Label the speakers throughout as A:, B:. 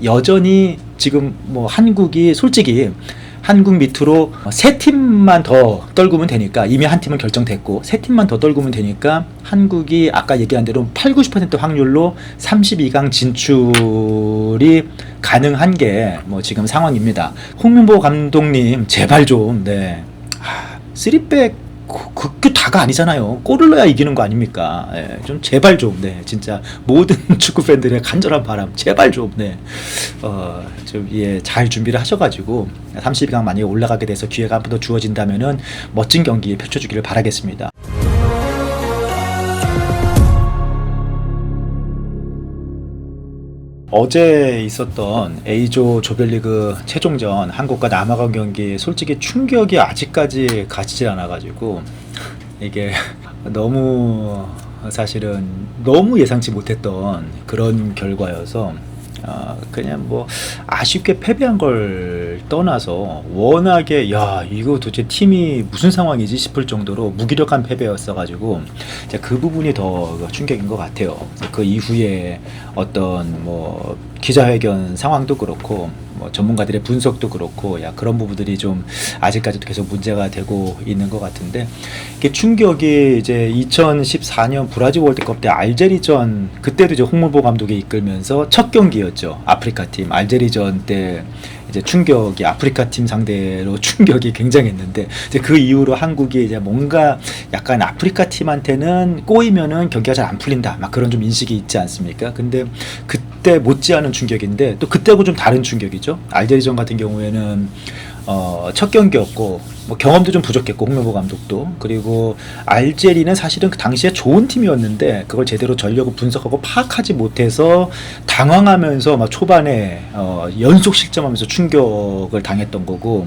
A: 여전히 지금 뭐 한국이 솔직히 한국 밑으로 세 팀만 더 떨구면 되니까, 이미 한 팀은 결정됐고 세 팀만 더 떨구면 되니까 한국이 아까 얘기한 대로 8, 90% 확률로 32강 진출이 가능한 게 뭐 지금 상황입니다. 홍명보 감독님 제발 좀, 네, 3백 그게 다가 아니잖아요. 골을 넣어야 이기는 거 아닙니까? 예, 좀 제발 좀, 네, 진짜 모든 축구 팬들의 간절한 바람, 제발 좀, 네, 좀, 예, 잘 준비를 하셔가지고 32강 만약에 올라가게 돼서 기회가 한 번 더 주어진다면은 멋진 경기 펼쳐주기를 바라겠습니다. 어제 있었던 A조 조별리그 최종전 한국과 남아공 경기, 솔직히 충격이 아직까지 가시질 않아가지고 이게 너무, 사실은 너무 예상치 못했던 그런 결과여서 그냥 뭐 아쉽게 패배한 걸 떠나서 워낙에 이거 도대체 팀이 무슨 상황이지 싶을 정도로 무기력한 패배였어가지고 그 부분이 더 충격인 것 같아요. 그 이후에 어떤 뭐 기자회견 상황도 그렇고 뭐 전문가들의 분석도 그렇고 그런 부분들이 좀 아직까지도 계속 문제가 되고 있는 것 같은데, 이게 충격이 이제 2014년 브라질 월드컵 때 알제리전, 그때도 이제 홍문보 감독이 이끌면서 첫 경기였죠. 아프리카 팀 알제리전 때 이제 충격이, 아프리카 팀 상대로 충격이 굉장했는데, 이제 그 이후로 한국이 이제 뭔가 약간 아프리카 팀한테는 꼬이면은 경기가 잘 안 풀린다, 막 그런 좀 인식이 있지 않습니까? 근데 그때 못지않은 충격인데, 또 그때하고 좀 다른 충격이죠. 알제리전 같은 경우에는 첫 경기였고 뭐 경험도 좀 부족했고 홍명보 감독도, 그리고 알제리는 사실은 그 당시에 좋은 팀이었는데 그걸 제대로 전력을 분석하고 파악하지 못해서 당황하면서 막 초반에 연속 실점하면서 충격을 당했던 거고,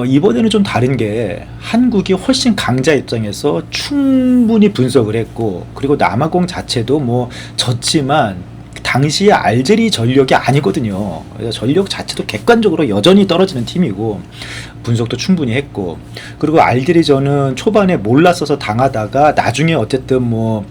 A: 이번에는 좀 다른 게 한국이 훨씬 강자 입장에서 충분히 분석을 했고, 그리고 남아공 자체도 뭐 졌지만 당시에 알제리 전력이 아니거든요. 그래서 전력 자체도 객관적으로 여전히 떨어지는 팀이고 분석도 충분히 했고, 그리고 알제리전은 초반에 몰랐어서 당하다가 나중에 어쨌든 뭐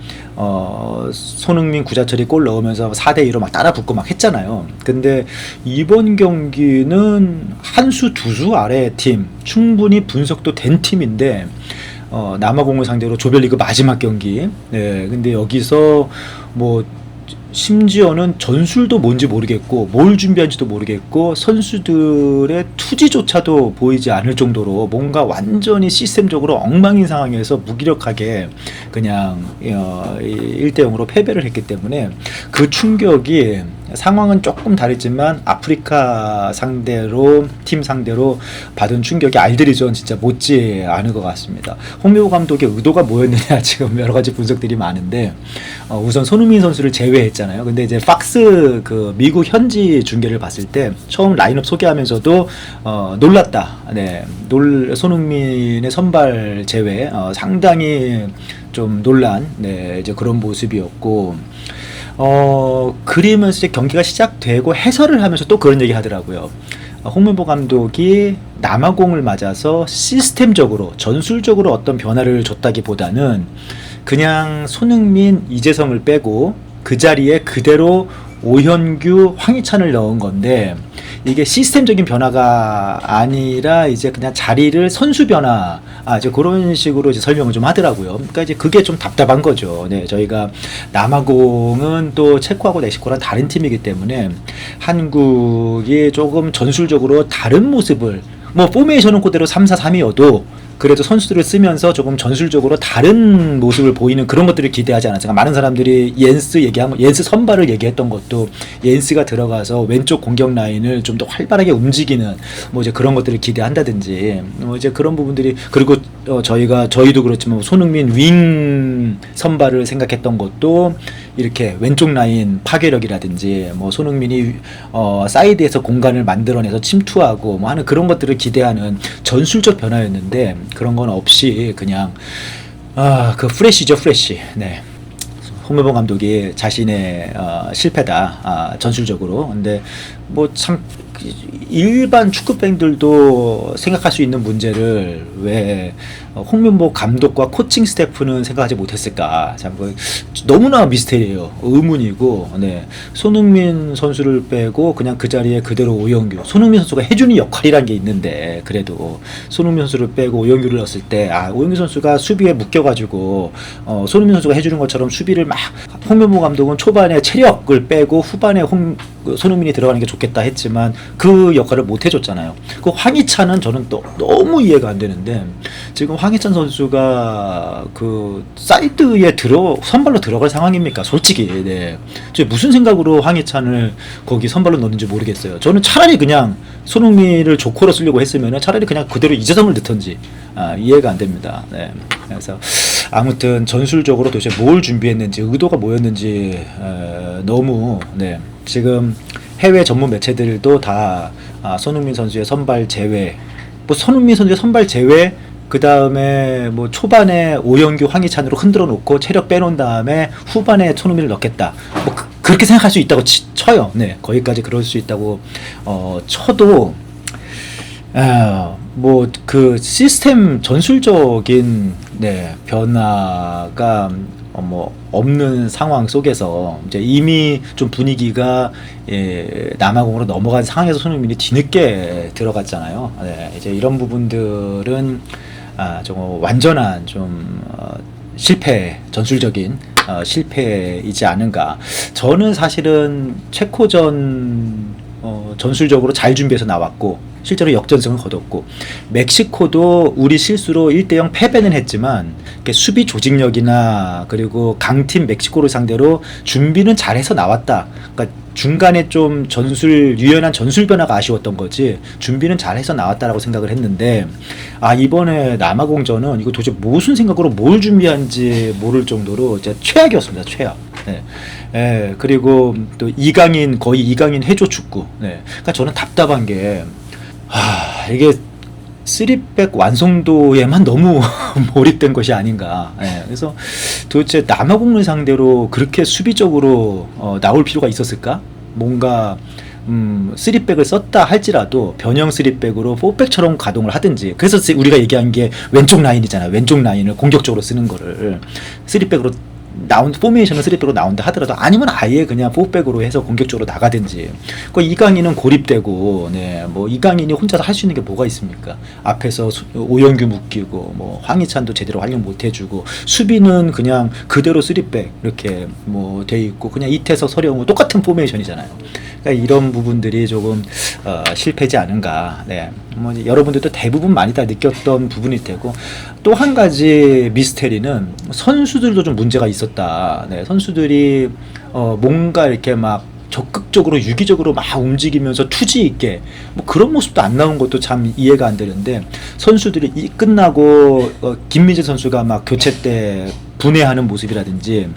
A: 손흥민, 구자철이 골 넣으면서 4대2로 막 따라 붙고 막 했잖아요. 근데 이번 경기는 한 수 두 수 아래의 팀, 충분히 분석도 된 팀인데 남아공을 상대로 조별리그 마지막 경기, 네, 근데 여기서 뭐 심지어는 전술도 뭔지 모르겠고 뭘 준비한지도 모르겠고 선수들의 투지조차도 보이지 않을 정도로 뭔가 완전히 시스템적으로 엉망인 상황에서 무기력하게 그냥 1대0으로 패배를 했기 때문에 그 충격이, 상황은 조금 다르지만 아프리카 상대로, 팀 상대로 받은 충격이 알제리전 진짜 못지 않을 것 같습니다. 홍명보 감독의 의도가 뭐였느냐, 지금 여러 가지 분석들이 많은데, 우선 손흥민 선수를 제외했잖아요. 근데 이제 팍스 그 미국 현지 중계를 봤을 때 처음 라인업 소개하면서도 놀랐다. 네, 손흥민의 선발 제외 상당히 좀 놀란, 네, 이제 그런 모습이었고, 그리면서 이제 경기가 시작되고 해설을 하면서 또 그런 얘기 하더라고요. 홍명보 감독이 남아공을 맞아서 시스템적으로, 전술적으로 어떤 변화를 줬다기보다는 그냥 손흥민, 이재성을 빼고 그 자리에 그대로 오현규, 황희찬을 넣은 건데, 이게 시스템적인 변화가 아니라 이제 그냥 자리를 선수 변화, 이제 그런 식으로 이제 설명을 좀 하더라고요. 그러니까 이제 그게 좀 답답한 거죠. 네, 저희가 남아공은 또 체코하고 멕시코랑 다른 팀이기 때문에 한국이 조금 전술적으로 다른 모습을, 뭐 포메이션은 그대로 3-4-3이어도 그래도 선수들을 쓰면서 조금 전술적으로 다른 모습을 보이는 그런 것들을 기대하지 않았을까. 많은 사람들이 옌스 선발을 얘기했던 것도 옌스가 들어가서 왼쪽 공격 라인을 좀 더 활발하게 움직이는 뭐 이제 그런 것들을 기대한다든지 뭐 이제 그런 부분들이, 그리고 저희도 그렇지만 손흥민 윙 선발을 생각했던 것도 이렇게 왼쪽 라인 파괴력이라든지 뭐 손흥민이 사이드에서 공간을 만들어내서 침투하고 뭐 하는 그런 것들을 기대하는 전술적 변화였는데, 그런 건 없이 그냥 그 프레쉬죠, 프레쉬. 네. 홍명보 감독이 자신의 실패다, 전술적으로. 근데 뭐 참 일반 축구 팬들도 생각할 수 있는 문제를 왜 홍명보 감독과 코칭 스태프는 생각하지 못했을까? 참 너무나 미스테리예요. 의문이고, 네. 손흥민 선수를 빼고 그냥 그 자리에 그대로 오영규. 손흥민 선수가 해주는 역할이란 게 있는데, 그래도 손흥민 선수를 빼고 오영규를 넣었을 때, 오영규 선수가 수비에 묶여가지고 손흥민 선수가 해주는 것처럼 수비를 막, 홍명보 감독은 초반에 체력을 빼고 후반에 손흥민이 들어가는 게 좋겠다 했지만 그 역할을 못 해줬잖아요. 그 황희찬은 저는 또 너무 이해가 안 되는데, 지금 황희찬 선수가 그 사이드에 선발로 들어갈 상황입니까? 솔직히. 네. 무슨 생각으로 황희찬을 거기 선발로 넣는지 모르겠어요. 저는 차라리 그냥 손흥민을 조커로 쓰려고 했으면 차라리 그냥 그대로 이재성을 넣던지 이해가 안 됩니다. 네. 그래서 아무튼 전술적으로 도대체 뭘 준비했는지, 의도가 뭐였는지 너무, 네. 지금 해외 전문 매체들도 다 손흥민 선수의 선발 제외, 뭐 손흥민 선수의 선발 제외, 그 다음에 뭐 초반에 오영규, 황희찬으로 흔들어 놓고 체력 빼놓은 다음에 후반에 손흥민을 넣겠다. 뭐 그렇게 생각할 수 있다고 쳐요. 네, 거기까지 그럴 수 있다고 쳐도 뭐 그 시스템 전술적인 변화가 뭐 없는 상황 속에서 이제 이미 좀 분위기가 남아공으로 넘어간 상황에서 손흥민이 뒤늦게 들어갔잖아요. 네, 이제 이런 부분들은 좀 완전한 좀 실패, 전술적인 실패이지 않은가. 저는 사실은 체코전 전술적으로 잘 준비해서 나왔고 실제로 역전승을 거뒀고, 멕시코도 우리 실수로 1대0 패배는 했지만 수비 조직력이나 그리고 강팀 멕시코를 상대로 준비는 잘해서 나왔다. 그러니까 중간에 좀 유연한 전술 변화가 아쉬웠던 거지 준비는 잘해서 나왔다라고 생각을 했는데, 이번에 남아공전은 이거 도대체 무슨 생각으로 뭘 준비한지 모를 정도로 진짜 최악이었습니다. 최악. 네. 그리고 또 거의 이강인 해조 축구. 네. 그러니까 저는 답답한 게 이게 3백 완성도에만 너무 몰입된 것이 아닌가. 그래서 도대체 남아공을 상대로 그렇게 수비적으로 나올 필요가 있었을까? 뭔가 3백을 썼다 할지라도 변형 3백으로 4백처럼 가동을 하든지. 그래서 우리가 얘기한 게 왼쪽 라인이잖아요. 왼쪽 라인을 공격적으로 쓰는 거를 3백으로 포메이션은 3백으로 나온다 하더라도, 아니면 아예 그냥 4백으로 해서 공격적으로 나가든지. 그 이강인은 고립되고, 뭐 이강인이 혼자서 할 수 있는 게 뭐가 있습니까? 앞에서 오영규 묶이고, 뭐 황희찬도 제대로 활용 못 해주고, 수비는 그냥 그대로 3백 이렇게 뭐 돼 있고, 그냥 이태석, 서령우 똑같은 포메이션이잖아요. 그러니까 이런 부분들이 조금 실패지 않은가. 뭐 여러분들도 대부분 많이 다 느꼈던 부분일 테고, 또 한 가지 미스테리는 선수들도 좀 문제가 있었다. 선수들이 뭔가 이렇게 막 적극적으로 유기적으로 막 움직이면서 투지 있게 뭐 그런 모습도 안 나온 것도 참 이해가 안 되는데, 선수들이 끝나고 김민재 선수가 막 교체 때 분해하는 모습이라든지,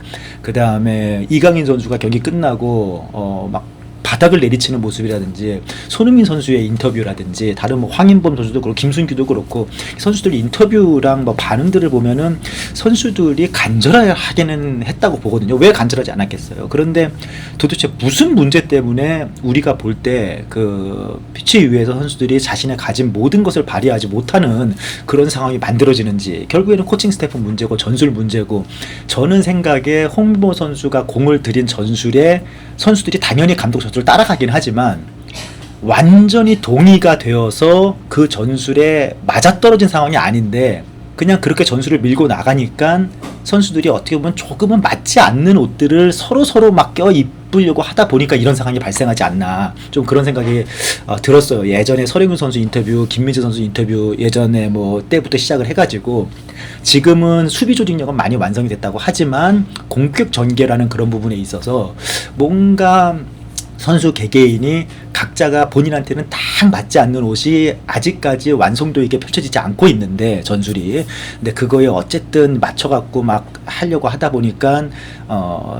A: 그 다음에 이강인 선수가 경기 끝나고 막 바닥을 내리치는 모습이라든지, 손흥민 선수의 인터뷰라든지, 다른 뭐 황인범 선수도 그렇고 김순규도 그렇고 선수들 인터뷰랑 뭐 반응들을 보면은 선수들이 간절하게는 했다고 보거든요. 왜 간절하지 않았겠어요? 그런데 도대체 무슨 문제 때문에 우리가 볼 때 그 피치 위에서 선수들이 자신의 가진 모든 것을 발휘하지 못하는 그런 상황이 만들어지는지, 결국에는 코칭 스태프 문제고 전술 문제고, 저는 생각에 홍보 선수가 공을 들인 전술에 선수들이 당연히 감독 전술을 따라가긴 하지만 완전히 동의가 되어서 그 전술에 맞아떨어진 상황이 아닌데, 그냥 그렇게 전술을 밀고 나가니까 선수들이 어떻게 보면 조금은 맞지 않는 옷들을 서로 막 껴입으려고 하다 보니까 이런 상황이 발생하지 않나, 좀 그런 생각이 들었어요. 예전에 서령우 선수 인터뷰, 김민재 선수 인터뷰 예전에 뭐 때부터 시작을 해가지고, 지금은 수비 조직력은 많이 완성이 됐다고 하지만 공격 전개라는 그런 부분에 있어서 뭔가 선수 개개인이 각자가 본인한테는 딱 맞지 않는 옷이 아직까지 완성도 있게 펼쳐지지 않고 있는데, 전술이. 근데 그거에 어쨌든 맞춰갖고 막 하려고 하다 보니까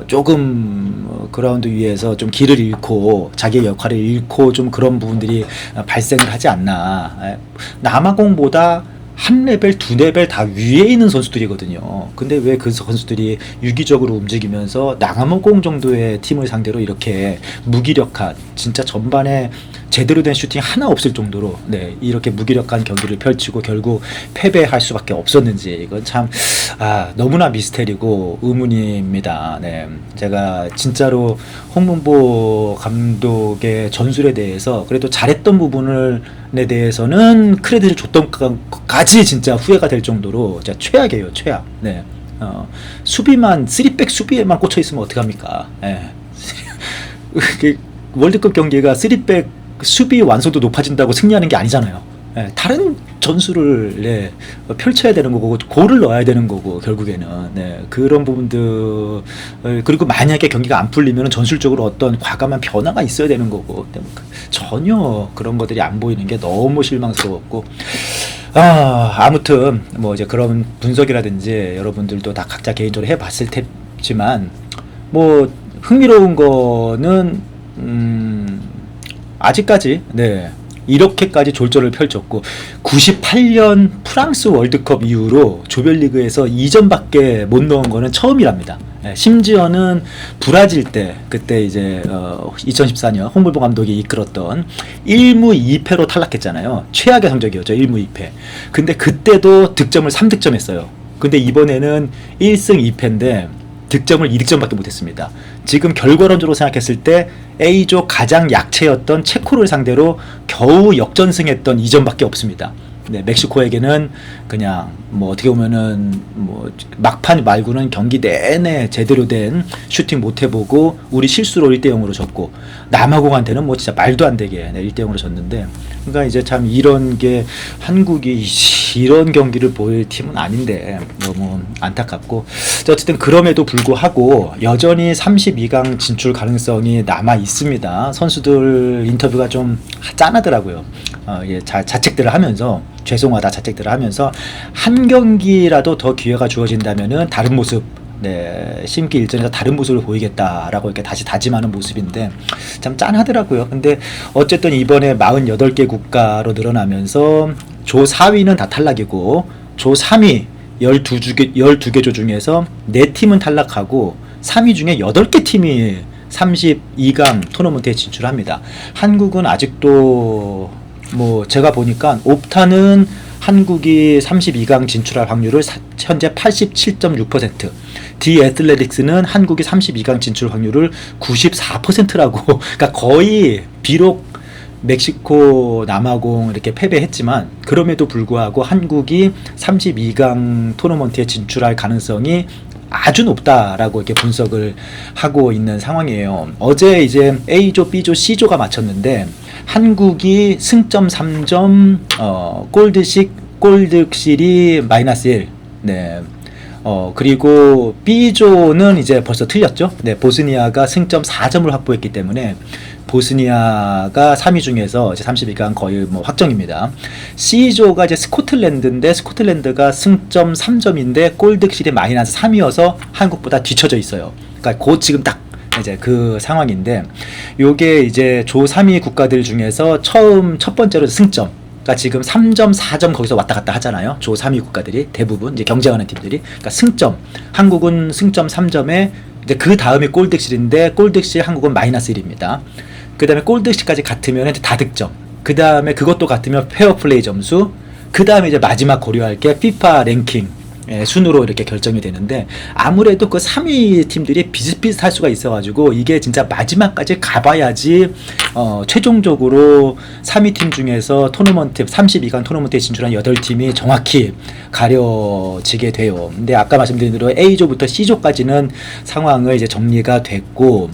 A: 조금 그라운드 위에서 좀 길을 잃고 자기의 역할을 잃고 좀 그런 부분들이 발생을 하지 않나. 남아공보다 한 레벨, 두 레벨 다 위에 있는 선수들이거든요. 근데 왜 그 선수들이 유기적으로 움직이면서 남아공 정도의 팀을 상대로 이렇게 무기력한, 진짜 전반에 제대로 된 슈팅 하나 없을 정도로 네, 이렇게 무기력한 경기를 펼치고 결국 패배할 수밖에 없었는지 이건 참 너무나 미스테리고 의문입니다. 네, 제가 진짜로 홍문보 감독의 전술에 대해서 그래도 잘했던 부분에 대해서는 크레딧을 줬던 것까지 진짜 후회가 될 정도로 진짜 최악이에요, 최악. 네. 수비만 3백 수비에만 꽂혀 있으면 어떡합니까? 예. 월드컵 경기가 3백 수비 완성도 높아진다고 승리하는 게 아니잖아요. 예. 다른 전술을 펼쳐야 되는 거고 골을 넣어야 되는 거고 결국에는 그런 부분들 그리고 만약에 경기가 안 풀리면 전술적으로 어떤 과감한 변화가 있어야 되는 거고 전혀 그런 것들이 안 보이는 게 너무 실망스러웠고 아무튼 뭐 이제 그런 분석이라든지 여러분들도 다 각자 개인적으로 해봤을 테지만 뭐 흥미로운 거는 아직까지 이렇게까지 졸전을 펼쳤고 98년 프랑스 월드컵 이후로 조별리그에서 2점밖에 못 넣은 거는 처음이랍니다. 심지어는 브라질 때 그때 이제 2014년 홍물보 감독이 이끌었던 1무 2패로 탈락했잖아요. 최악의 성적이었죠. 1무 2패. 근데 그때도 득점을 3득점 했어요. 근데 이번에는 1승 2패인데 득점을 2득점밖에 못했습니다. 지금 결과론적으로 생각했을 때 A조 가장 약체였던 체코를 상대로 겨우 역전승했던 2점밖에 없습니다. 멕시코에게는 그냥 뭐 어떻게 보면은 뭐 막판 말고는 경기 내내 제대로 된 슈팅 못 해보고 우리 실수로 1대0으로 졌고 남아공한테는 뭐 진짜 말도 안 되게 1대0으로 졌는데 그러니까 이제 참 이런 게 한국이 이런 경기를 보일 팀은 아닌데 너무 안타깝고 어쨌든 그럼에도 불구하고 여전히 32강 진출 가능성이 남아 있습니다. 선수들 인터뷰가 좀 짠하더라고요. 자책들을 하면서 죄송하다 자책들을 하면서 한 경기라도 더 기회가 주어진다면은 다른 모습 심기 일전에서 다른 모습을 보이겠다라고 이렇게 다시 다짐하는 모습인데 참 짠하더라고요. 근데 어쨌든 이번에 48개 국가로 늘어나면서 조 4위는 다 탈락이고 조 3위 12개 조 중에서 4팀은 탈락하고 3위 중에 8개 팀이 32강 토너먼트에 진출합니다. 한국은 아직도 뭐 제가 보니까 옵타는 한국이 32강 진출할 확률을 현재 87.6%, 디애슬레틱스는 한국이 32강 진출 확률을 94%라고 그러니까 거의 비록 멕시코, 남아공 이렇게 패배했지만 그럼에도 불구하고 한국이 32강 토너먼트에 진출할 가능성이 아주 높다라고 이렇게 분석을 하고 있는 상황이에요. 어제 이제 A조, B조, C조가 맞췄는데 한국이 승점 3점, 골득실이 마이너스 1. 그리고 B조는 이제 벌써 틀렸죠. 보스니아가 승점 4점을 확보했기 때문에 보스니아가 3위 중에서 이제 32강 거의 뭐 확정입니다. C조가 이제 스코틀랜드인데 스코틀랜드가 승점 3점인데 골득실이 마이너스 3이어서 한국보다 뒤쳐져 있어요. 그러니까 곧 지금 딱 이제 그 상황인데 요게 이제 조 3위 국가들 중에서 첫 번째로 승점 그러니까 지금 3점, 4점 거기서 왔다 갔다 하잖아요. 조 3위 국가들이 대부분 이제 경쟁하는 팀들이. 그러니까 승점. 한국은 승점 3점에 이제 그 다음에 골득실인데 골득실 한국은 마이너스 1입니다. 그 다음에 골득실까지 같으면 이제 다득점. 그 다음에 그것도 같으면 페어플레이 점수. 그 다음에 이제 마지막 고려할 게 FIFA 랭킹 순으로 이렇게 결정이 되는데 아무래도 그 3위 팀들이 비슷비슷할 수가 있어가지고 이게 진짜 마지막까지 가봐야지 최종적으로 3위 팀 중에서 토너먼트 32강 토너먼트에 진출한 8팀이 정확히 가려지게 돼요. 근데 아까 말씀드린 대로 A조부터 C조까지는 상황을 이제 정리가 됐고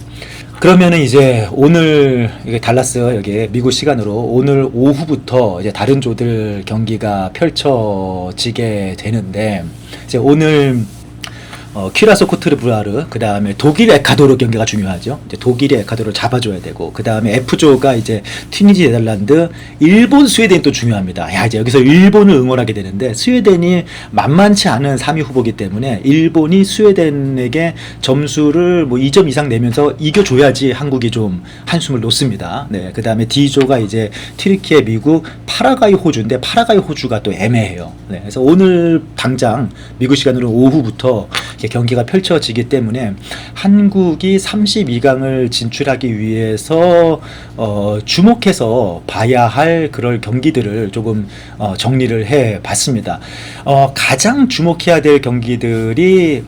A: 그러면은 이제 오늘 이게 달라스 여기 미국 시간으로 오늘 오후부터 이제 다른 조들 경기가 펼쳐지게 되는데 이제 오늘 키라소 코트르부아르 그 다음에 독일 에콰도르 경기가 중요하죠. 이제 독일이 에콰도르를 잡아줘야 되고 그 다음에 F조가 이제 튀니지 네덜란드, 일본, 스웨덴이 또 중요합니다. 야 이제 여기서 일본을 응원하게 되는데 스웨덴이 만만치 않은 3위 후보기 때문에 일본이 스웨덴에게 점수를 뭐 2점 이상 내면서 이겨줘야지 한국이 좀 한숨을 놓습니다. 그 다음에 D조가 이제 튀르키예, 미국, 파라과이, 호주인데 파라과이, 호주가 또 애매해요. 그래서 오늘 당장 미국 시간으로 오후부터 경기가 펼쳐지기 때문에 한국이 32강을 진출하기 위해서 주목해서 봐야 할 그럴 경기들을 조금 정리를 해봤습니다. 가장 주목해야 될 경기들이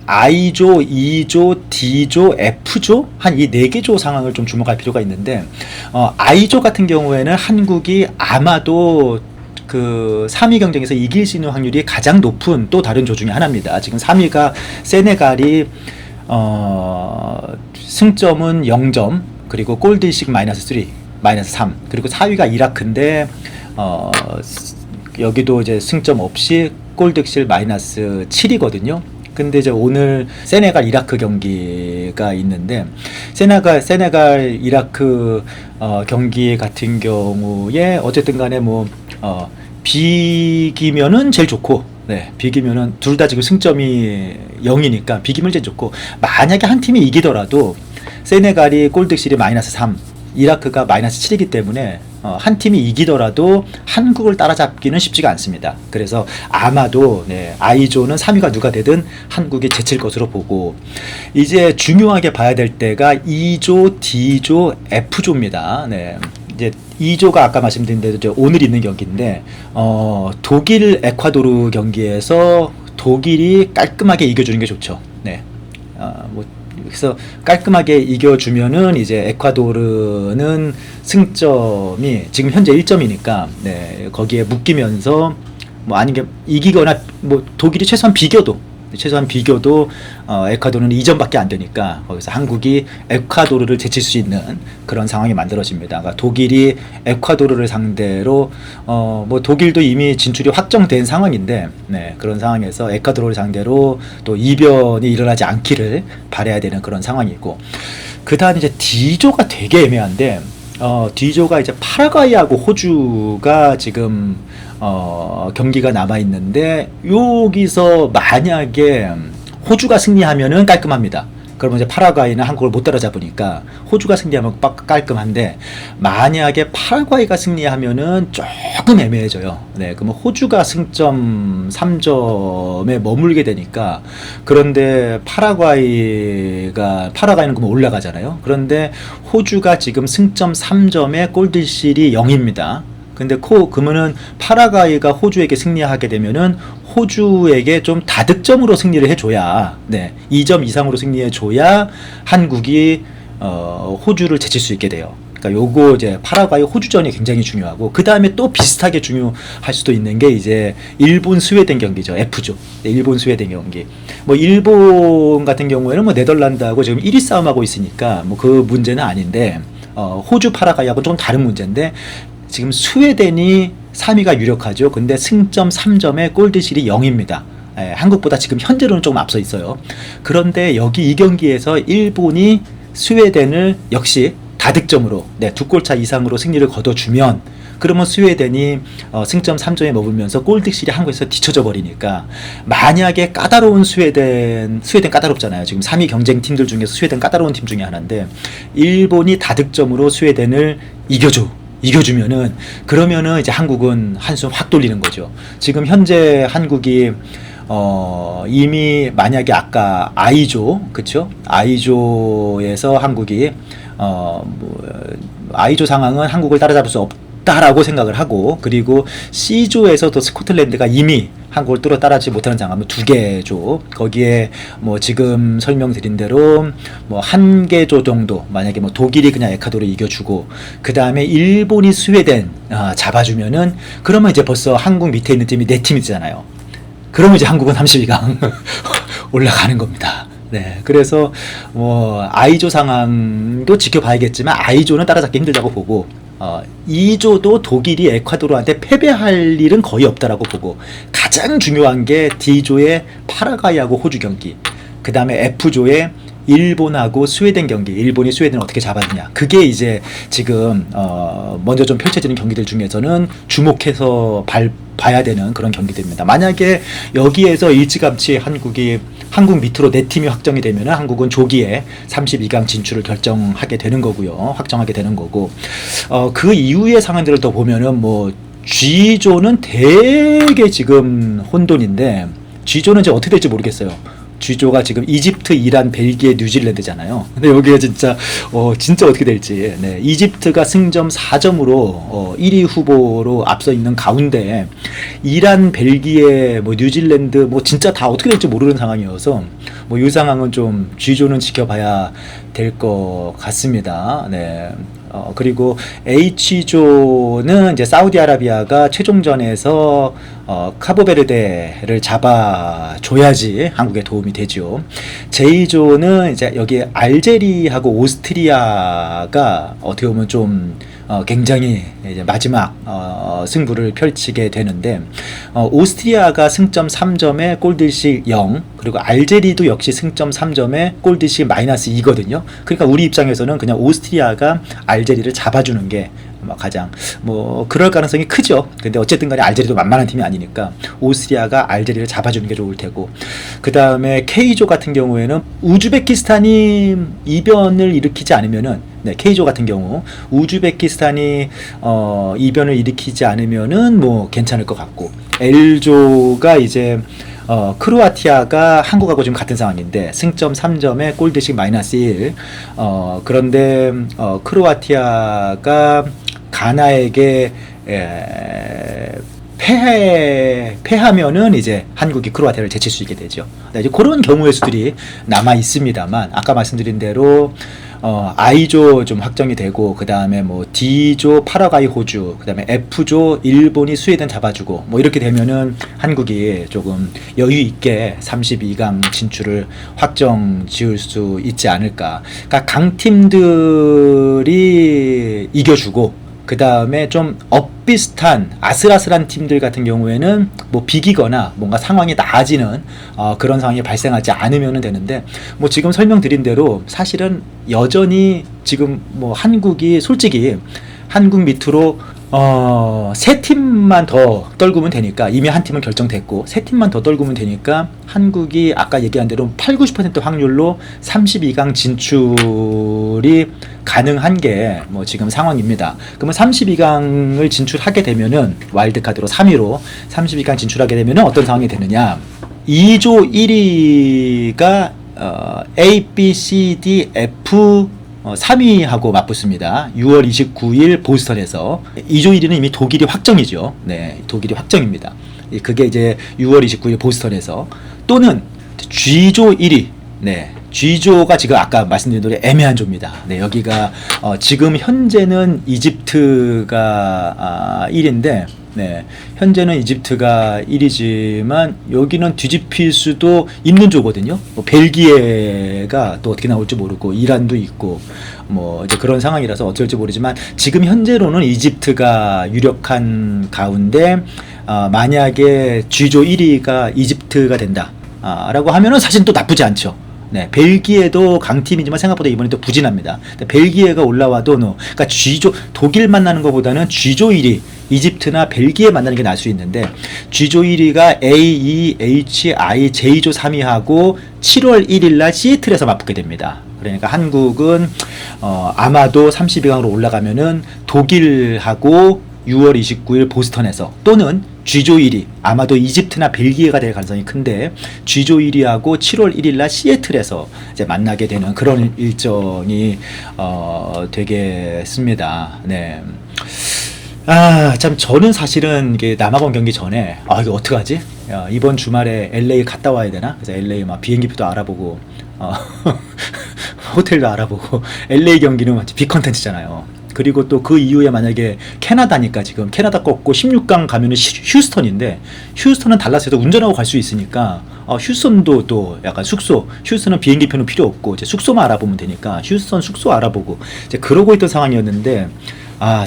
A: I조, E조, D조, F조 한 이 4개 조 상황을 좀 주목할 필요가 있는데 I조 같은 경우에는 한국이 아마도 그 3위 경쟁에서 이길 수 있는 확률이 가장 높은 또 다른 조 중에 하나입니다. 지금 3위가 세네갈이 승점은 0점 그리고 골드식 -3 -3 그리고 4위가 이라크인데 여기도 이제 승점 없이 골드실 -7이거든요. 근데 이제 오늘 세네갈 이라크 경기가 있는데 세네갈 이라크 경기 같은 경우에 어쨌든 간에 뭐 비기면은 제일 좋고 비기면은 둘 다 지금 승점이 0이니까 비기면 제일 좋고 만약에 한 팀이 이기더라도 세네갈이 골드실이 -3 이라크가 -7이기 때문에 한 팀이 이기더라도 한국을 따라잡기는 쉽지가 않습니다. 그래서 아마도 I조는 3위가 누가 되든 한국이 제칠 것으로 보고 이제 중요하게 봐야 될 때가 E조, D조, F조입니다. 이제 2조가 아까 말씀드린 대로 오늘 있는 경기인데 독일 에콰도르 경기에서 독일이 깔끔하게 이겨주는 게 좋죠. 그래서 깔끔하게 이겨주면은 이제 에콰도르는 승점이 지금 현재 1점이니까 거기에 묶이면서 뭐 아니게 이기거나 뭐 독일이 최소한 비겨도 에콰도르는 2점밖에 안 되니까 거기서 한국이 에콰도르를 제칠 수 있는 그런 상황이 만들어집니다. 그러니까 독일이 에콰도르를 상대로 뭐 독일도 이미 진출이 확정된 상황인데 그런 상황에서 에콰도르를 상대로 또 이변이 일어나지 않기를 바라야 되는 그런 상황이고 그다음 이제 D조가 되게 애매한데 D조가 이제 파라과이하고 호주가 지금 경기가 남아 있는데 여기서 만약에 호주가 승리하면은 깔끔합니다. 그러면 이제 파라과이는 한국을 못 따라잡으니까 호주가 승리하면 깔끔한데 만약에 파라과이가 승리하면은 조금 애매해져요. 그러면 호주가 승점 3점에 머물게 되니까 그런데 파라과이는 그러면 올라가잖아요. 그런데 호주가 지금 승점 3점에 골드실이 0입니다. 근데 그러면은 파라과이가 호주에게 승리하게 되면은 호주에게 좀 다득점으로 승리를 해줘야 2점 이상으로 승리해줘야 한국이 호주를 제칠 수 있게 돼요. 그러니까 요거 이제 파라과이 호주전이 굉장히 중요하고 그 다음에 또 비슷하게 중요할 수도 있는 게 이제 일본 스웨덴 경기죠. F조. 일본 스웨덴 경기. 뭐 일본 같은 경우에는 뭐 네덜란드하고 지금 1위 싸움하고 있으니까 뭐 그 문제는 아닌데 호주 파라과이하고 좀 다른 문제인데 지금 스웨덴이 3위가 유력하죠. 근데 승점 3점에 골드실이 0입니다. 한국보다 지금 현재로는 조금 앞서 있어요. 그런데 여기 이 경기에서 일본이 스웨덴을 역시 다득점으로 2골 차 이상으로 승리를 거둬주면 그러면 스웨덴이 승점 3점에 머물면서 골드실이 한국에서 뒤쳐져 버리니까 만약에 까다로운 스웨덴 까다롭잖아요. 지금 3위 경쟁 팀들 중에서 스웨덴 까다로운 팀 중에 하나인데 일본이 다득점으로 스웨덴을 이겨주면은 그러면은 이제 한국은 한숨 확 돌리는 거죠. 지금 현재 한국이 이미 만약에 아까 I조 그쵸? I조에서 한국이 I조 상황은 한국을 따라잡을 수 없다라고 생각을 하고 그리고 C조에서도 스코틀랜드가 이미 한국을 따라잡지 못하는 상황은 2개 조 거기에 뭐 지금 설명드린 대로 뭐 1개 조 정도 만약에 뭐 독일이 그냥 에콰도르 이겨주고 그 다음에 일본이 스웨덴 잡아주면은 그러면 이제 벌써 한국 밑에 있는 팀이 4팀이잖아요. 그러면 이제 한국은 32강 올라가는 겁니다. 그래서 뭐 I조 상황도 지켜봐야겠지만 I조는 따라잡기 힘들다고 보고 2조도 독일이 에콰도르한테 패배할 일은 거의 없다라고 보고 가장 중요한 게 D조의 파라과이하고 호주 경기 그 다음에 F조의 일본하고 스웨덴 경기 일본이 스웨덴을 어떻게 잡았느냐 그게 이제 지금 먼저 좀 펼쳐지는 경기들 중에서는 주목해서 봐야 되는 그런 경기들입니다. 만약에 여기에서 일찌감치 한국 밑으로 4팀이 확정이 되면 한국은 조기에 32강 진출을 결정하게 되는 거고요. 확정하게 되는 거고 그 이후의 상황들을 더 보면은 뭐 G조는 되게 지금 혼돈인데 G조는 이제 어떻게 될지 모르겠어요. G조가 지금 이집트, 이란, 벨기에, 뉴질랜드잖아요. 근데 여기가 진짜 어떻게 될지. 네, 이집트가 승점 4점으로 1위 후보로 앞서 있는 가운데 이란, 벨기에, 뭐 뉴질랜드 뭐 진짜 다 어떻게 될지 모르는 상황이어서 뭐 이 상황은 좀 G조는 지켜봐야 될 것 같습니다. 네. 그리고 H조는 이제 사우디아라비아가 최종전에서 카보베르데를 잡아줘야지 한국에 도움이 되죠. J조는 이제 여기 알제리하고 오스트리아가 어떻게 보면 좀 굉장히 이제 마지막 승부를 펼치게 되는데 오스트리아가 승점 3점에 골드식 0, 그리고 알제리도 역시 승점 3점에 골드식 마이너스 2거든요. 그러니까 우리 입장에서는 그냥 오스트리아가 알제리를 잡아주는 게 가장 그럴 가능성이 크죠. 근데 어쨌든 간에 알제리도 만만한 팀이 아니니까 오스트리아가 알제리를 잡아주는 게 좋을 테고, 그 다음에 K조 같은 경우에는 우즈베키스탄이 이변을 일으키지 않으면은, 네, K조 같은 경우 우즈베키스탄이 이변을 일으키지 않으면은 뭐 괜찮을 것 같고, L조가 이제 크로아티아가 한국하고 지금 같은 상황인데 승점 3점에 골드식 마이너스 1. 그런데 크로아티아가 가나에게 패하면은 이제 한국이 크로아티아를 제칠 수 있게 되죠. 네, 이제 그런 경우의 수들이 남아 있습니다만, 아까 말씀드린 대로 I조 좀 확정이 되고, 그 다음에 뭐 D조 파라과이, 호주, 그 다음에 F조 일본이 스웨덴 잡아주고 뭐 이렇게 되면은 한국이 조금 여유 있게 32강 진출을 확정 지을 수 있지 않을까. 그러니까 강팀들이 이겨주고, 그 다음에 좀 비슷한 아슬아슬한 팀들 같은 경우에는 뭐 비기거나 뭔가 상황이 나아지는 그런 상황이 발생하지 않으면 되는데, 뭐 지금 설명드린 대로 사실은 여전히 지금 뭐 한국이 솔직히 한국 밑으로 세 팀만 더 떨구면 되니까, 이미 한 팀은 결정됐고 세 팀만 더 떨구면 되니까 한국이 아까 얘기한 대로 80-90% 확률로 32강 진출이 가능한 게 뭐 지금 상황입니다. 그러면 32강을 진출하게 되면은 와일드카드로 3위로 32강 진출하게 되면은 어떤 상황이 되느냐, 2조 1위가 A, B, C, D, F 3위하고 맞붙습니다. 6월 29일 보스턴에서. 2조 1위는 이미 독일이 확정이죠. 네, 독일이 확정입니다. 그게 이제 6월 29일 보스턴에서. 또는 G조 1위. 네, G조가 지금 아까 말씀드린 대로 애매한 조입니다. 네, 여기가 지금 현재는 이집트가 1위인데, 네, 현재는 이집트가 1위지만 여기는 뒤집힐 수도 있는 조거든요. 뭐 벨기에가 또 어떻게 나올지 모르고 이란도 있고 뭐 이제 그런 상황이라서 어쩔지 모르지만, 지금 현재로는 이집트가 유력한 가운데 만약에 G조 1위가 이집트가 된다 라고 하면은 사실 또 나쁘지 않죠. 네, 벨기에도 강팀이지만 생각보다 이번에 또 부진합니다. 벨기에가 올라와도 그러니까 G조, 독일 만나는 것보다는 G조 1위 이집트나 벨기에 만나는 게 나을 수 있는데, G조 1위가 A, E, H, I, J조 3위하고 7월 1일 날 시애틀에서 맞붙게 됩니다. 그러니까 한국은 아마도 32강으로 올라가면은 독일하고 6월 29일 보스턴에서, 또는 G조 1위 아마도 이집트나 벨기에가 될 가능성이 큰데 G조 1위하고 7월 1일 날 시애틀에서 이제 만나게 되는 그런 일정이 되겠습니다. 네. 참 저는 사실은 이게 남아공 경기 전에 이거 어떡하지? 이번 주말에 LA 갔다 와야 되나? 그래서 LA 막 비행기표도 알아보고 호텔도 알아보고. LA 경기는 빅컨텐츠잖아요. 그리고 또 그 이후에 만약에 캐나다니까, 지금 캐나다 꺾고 16강 가면은 휴스턴인데, 휴스턴은 달라스에서 운전하고 갈 수 있으니까 휴스턴도 또 약간 휴스턴은 비행기표는 필요 없고 이제 숙소만 알아보면 되니까 휴스턴 숙소 알아보고 이제 그러고 있던 상황이었는데,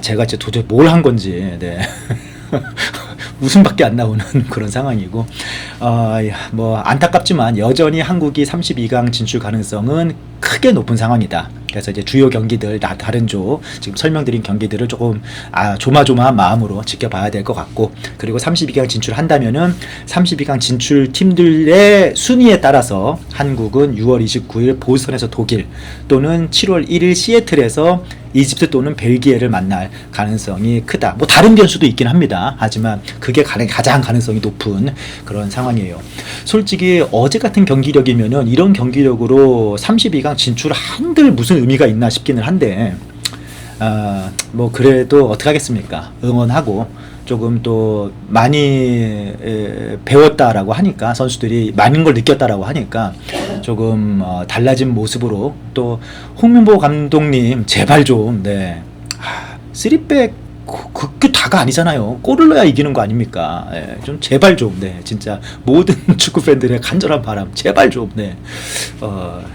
A: 제가 이제 도저히 뭘 한 건지, 네. 웃음밖에 안 나오는 그런 상황이고, 뭐 안타깝지만 여전히 한국이 32강 진출 가능성은 크게 높은 상황이다. 그래서 이제 주요 경기들, 다른 조, 지금 설명드린 경기들을 조금 조마조마한 마음으로 지켜봐야 될 것 같고, 그리고 32강 진출한다면은 32강 진출 팀들의 순위에 따라서 한국은 6월 29일 보스턴에서 독일, 또는 7월 1일 시애틀에서 이집트 또는 벨기에를 만날 가능성이 크다. 뭐 다른 변수도 있긴 합니다. 하지만 그게 가장 가능성이 높은 그런 상황이에요. 솔직히 어제 같은 경기력이면은 이런 경기력으로 32강 진출 한들 무슨 의미가 있나 싶기는 한데, 뭐 그래도 어떡하겠습니까? 응원하고 조금 또 많이 배웠다라고 하니까, 선수들이 많은 걸 느꼈다라고 하니까 조금 달라진 모습으로, 또 홍명보 감독님 제발 좀, 네, 3백 그 다가 아니잖아요. 골을 넣어야 이기는 거 아닙니까? 예, 좀 제발 좀, 네, 진짜 모든 축구 팬들의 간절한 바람, 제발 좀, 네,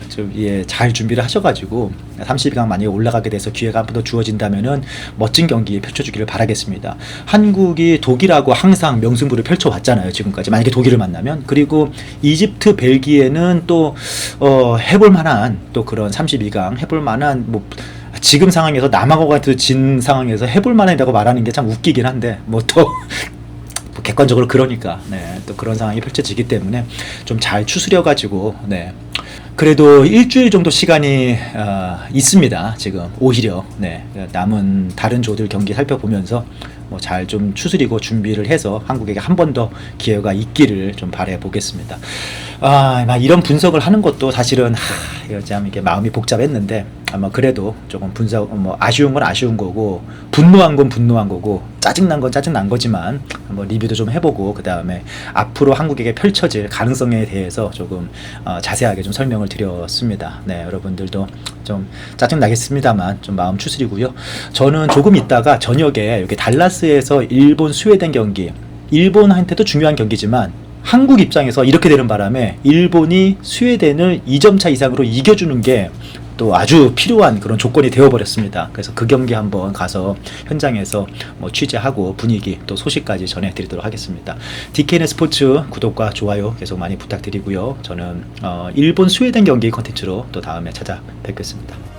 A: 좀, 예, 잘 준비를 하셔가지고 32강 만약에 올라가게 돼서 기회가 한 번 더 주어진다면은 멋진 경기 펼쳐주기를 바라겠습니다. 한국이 독일하고 항상 명승부를 펼쳐왔잖아요, 지금까지. 만약에 독일을 만나면. 그리고 이집트, 벨기에는 또 해볼 만한, 또 그런 32강 해볼 만한, 뭐 지금 상황에서 남아공한테 진 상황에서 해볼 만하다고 말하는 게 참 웃기긴 한데, 뭐 또 객관적으로 그러니까, 네, 또 그런 상황이 펼쳐지기 때문에 좀 잘 추스려 가지고, 네, 그래도 일주일 정도 시간이 있습니다. 지금 오히려, 네, 남은 다른 조들 경기 살펴보면서 뭐 잘 좀 추스리고 준비를 해서 한국에게 한 번 더 기회가 있기를 좀 바래 보겠습니다. 막 이런 분석을 하는 것도 사실은 이거 참 이게 마음이 복잡했는데, 아마 그래도 조금 뭐 아쉬운 건 아쉬운 거고, 분노한 건 분노한 거고, 짜증난 건 짜증난 거지만 한번 리뷰도 좀 해보고, 그 다음에 앞으로 한국에게 펼쳐질 가능성에 대해서 조금 자세하게 좀 설명을 드렸습니다. 네, 여러분들도 좀 짜증 나겠습니다만 좀 마음 추스리고요. 저는 조금 있다가 저녁에 여기 달라스에서 일본 스웨덴 경기, 일본한테도 중요한 경기지만 한국 입장에서 이렇게 되는 바람에 일본이 스웨덴을 2점 차 이상으로 이겨주는 게 또 아주 필요한 그런 조건이 되어버렸습니다. 그래서 그 경기 한번 가서 현장에서 뭐 취재하고 분위기 또 소식까지 전해드리도록 하겠습니다. DKN 스포츠 구독과 좋아요 계속 많이 부탁드리고요. 저는 일본 스웨덴 경기 컨텐츠로 또 다음에 찾아뵙겠습니다.